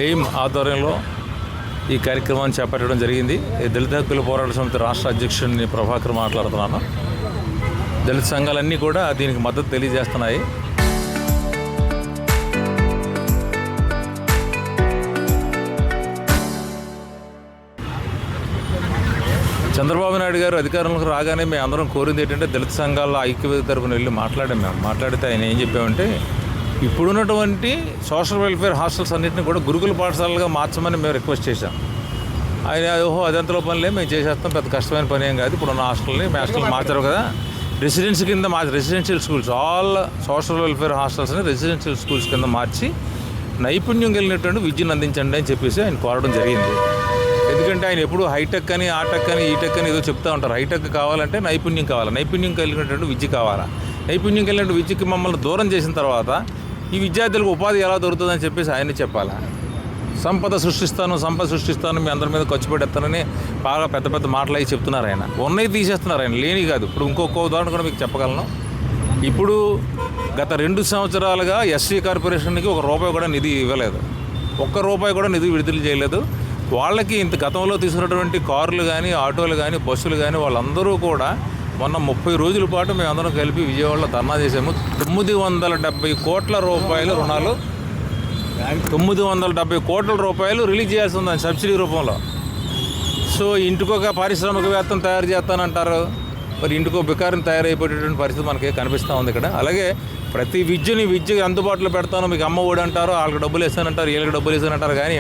Aim ఆధ్వర్యంలో ఈ కార్యక్రమాన్ని చేపట్టడం జరిగింది. దళిత హక్కుల పోరాట సమితి రాష్ట్ర అధ్యక్షుడిని ప్రభాకర్ మాట్లాడుతున్నాను. దళిత సంఘాలన్నీ కూడా దీనికి మద్దతు తెలియజేస్తున్నాయి. చంద్రబాబు నాయుడు గారు అధికారంలోకి రాగానే మేము అందరం కోరింది ఏంటంటే దళిత సంఘాల ఐక్యవేదిక తరఫున వెళ్ళి మాట్లాడితే ఆయన ఏం చెప్పామంటే ఇప్పుడున్నటువంటి సోషల్ వెల్ఫేర్ హాస్టల్స్ అన్నింటినీ కూడా గురుకుల పాఠశాలలుగా మార్చమని మేము రిక్వెస్ట్ చేశాం. ఆయన అదంతలో పనిలే మేము చేసేస్తాం, పెద్ద కష్టమైన పని ఏం కాదు, ఇప్పుడున్న హాస్టల్ని మార్చారు కదా, రెసిడెన్సీ కింద residential schools all social welfare హాస్టల్స్ని రెసిడెన్షియల్ స్కూల్స్ కింద మార్చి నైపుణ్యం కలిగినటువంటి విద్యను అందించండి అని చెప్పేసి ఆయన కోరడం జరిగింది. ఎందుకంటే ఆయన ఎప్పుడు హైటెక్ అని ఆటెక్ అని ఈటెక్ అని ఏదో చెప్తూ ఉంటారు. హైటెక్ కావాలంటే నైపుణ్యం కావాలి, నైపుణ్యం కలిగినటువంటి విద్య కావాలా, నైపుణ్యం కలిగినటువంటి విద్యకి మమ్మల్ని దూరం చేసిన తర్వాత ఈ విద్యార్థులకు ఉపాధి ఎలా దొరుకుతుందని చెప్పేసి ఆయనే చెప్పాలా. సంపద సృష్టిస్తాను మీ అందరి మీద ఖర్చు పెట్టేస్తానని బాగా పెద్ద పెద్ద మాటలు అవి చెప్తున్నారు. ఆయన ఉన్నవి తీసేస్తున్నారు, ఆయన లేని కాదు. ఇప్పుడు ఇంకొక ఉదాహరణ కూడా మీకు చెప్పగలను. ఇప్పుడు గత 2 సంవత్సరాలుగా ఎస్సీ కార్పొరేషన్కి ₹1 కూడా నిధి ఇవ్వలేదు, ₹1 కూడా నిధి విడుదల చేయలేదు. వాళ్ళకి ఇంత గతంలో తీసుకున్నటువంటి కార్లు కానీ ఆటోలు కానీ బస్సులు కానీ వాళ్ళందరూ కూడా మొన్న 30 రోజుల పాటు మేమందరం కలిపి విజయవాడలో ధర్నా చేసాము. 970 కోట్ల రూపాయల రుణాలు, 970 కోట్ల రూపాయలు రిలీజ్ చేయాల్సి ఉందని సబ్సిడీ రూపంలో. సో ఇంటికొక పారిశ్రామికవేత్తను తయారు చేస్తానంటారు, మరి ఇంటికో బికారిని తయారైపోయేటువంటి పరిస్థితి మనకి కనిపిస్తూ ఉంది ఇక్కడ. అలాగే ప్రతి విద్యకి అందుబాటులో పెడతాను, మీకు అమ్మ ఒడి అంటారు, వాళ్ళకి డబ్బులు వేస్తానంటారు, వీళ్ళకి డబ్బులు వేస్తానంటారు, కానీ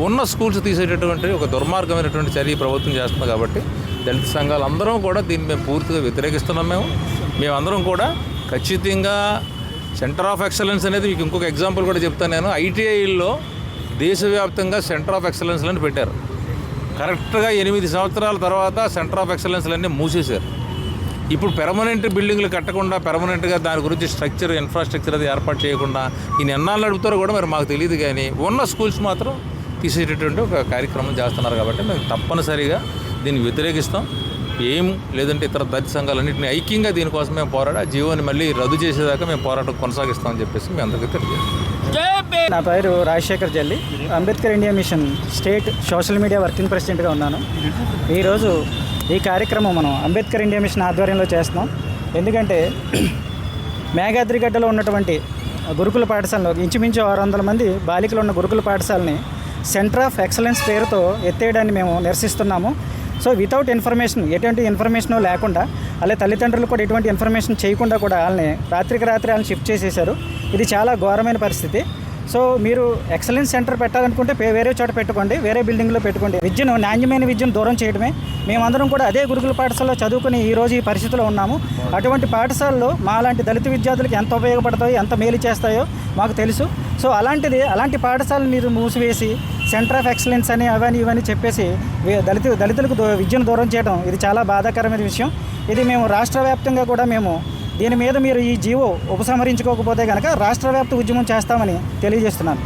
ఉన్న స్కూల్స్ తీసేటటువంటి ఒక దుర్మార్గమైనటువంటి చర్య ప్రభుత్వం చేస్తుంది. కాబట్టి దళిత సంఘాలు అందరం కూడా దీన్ని మేము పూర్తిగా వ్యతిరేకిస్తున్నాం. మేమందరం కూడా ఖచ్చితంగా సెంటర్ ఆఫ్ ఎక్సలెన్స్ అనేది మీకు ఇంకొక ఎగ్జాంపుల్ కూడా చెప్తాను నేను. ఐటీఐల్లో దేశవ్యాప్తంగా సెంటర్ ఆఫ్ ఎక్సలెన్స్లని పెట్టారు. కరెక్ట్గా 8 సంవత్సరాల తర్వాత సెంటర్ ఆఫ్ ఎక్సలెన్స్లన్నీ మూసేశారు. ఇప్పుడు పెర్మనెంట్ బిల్డింగ్లు కట్టకుండా పెర్మనెంట్గా దాని గురించి ఇన్ఫ్రాస్ట్రక్చర్ అది ఏర్పాటు చేయకుండా ఈయన ఎన్నాళ్ళు నడుపుతారో కూడా మరి మాకు తెలియదు, కానీ ఉన్న స్కూల్స్ మాత్రం తీసేటటువంటి ఒక కార్యక్రమం చేస్తున్నారు. కాబట్టి మేము తప్పనిసరిగా దీన్ని వ్యతిరేకిస్తాం. ఏం లేదంటే ఇతర దళిత సంఘాలన్నింటినీ ఐక్యంగా దీనికోసం మేము పోరాడి ఆ జీవోని మళ్ళీ రద్దు చేసేదాకా మేము పోరాటం కొనసాగిస్తామని చెప్పేసి మీ అందరికీ తెలియజేస్తాం. నా పేరు రాజశేఖర్ జల్లి, Ambedkar India mission state social media working ప్రెసిడెంట్గా ఉన్నాను. ఈరోజు ఈ కార్యక్రమం మనం అంబేద్కర్ ఇండియా మిషన్ ఆధ్వర్యంలో చేస్తున్నాం. ఎందుకంటే మేఘాద్రిగడ్డలో ఉన్నటువంటి గురుకుల పాఠశాలలో ఇంచుమించు 600 మంది బాలికలు ఉన్న గురుకుల పాఠశాలని సెంటర్ ఆఫ్ ఎక్సలెన్స్ పేరుతో ఎత్తేయడాన్ని మేము నిరసిస్తున్నాము. సో వితౌట్ ఇన్ఫర్మేషన్, ఎటువంటి ఇన్ఫర్మేషన్ లేకుండా, అలాగే తల్లిదండ్రులు కూడా ఎటువంటి ఇన్ఫర్మేషన్ చేయకుండా కూడా వాళ్ళని రాత్రికి రాత్రి వాళ్ళని షిఫ్ట్ చేసేశారు. ఇది చాలా ఘోరమైన పరిస్థితి. సో మీరు ఎక్సలెన్స్ సెంటర్ పెట్టాలనుకుంటే వేరే చోట పెట్టుకోండి, వేరే బిల్డింగ్లో పెట్టుకోండి. విద్యను, నాణ్యమైన విద్యను దూరం చేయడమే. మేమందరం కూడా అదే గురుకుల పాఠశాలలో చదువుకుని ఈరోజు ఈ పరిస్థితిలో ఉన్నాము. అటువంటి పాఠశాలలో మాలాంటి దళిత విద్యార్థులకు ఎంత ఉపయోగపడతాయో, ఎంత మేలు చేస్తాయో మాకు తెలుసు. సో అలాంటి పాఠశాలను మీరు మూసివేసి సెంటర్ ఆఫ్ ఎక్సలెన్స్ అని ఇవన్నీ చెప్పేసి దళితులకు విద్యను దూరం చేయడం ఇది చాలా బాధాకరమైన విషయం. ఇది మేము రాష్ట్ర వ్యాప్తంగా కూడా దీని మీద మీరు ఈ జీవో ఉపసంహరించుకోకపోతే కనుక రాష్ట్ర వ్యాప్త ఉద్యమం చేస్తామని తెలియజేస్తున్నాను.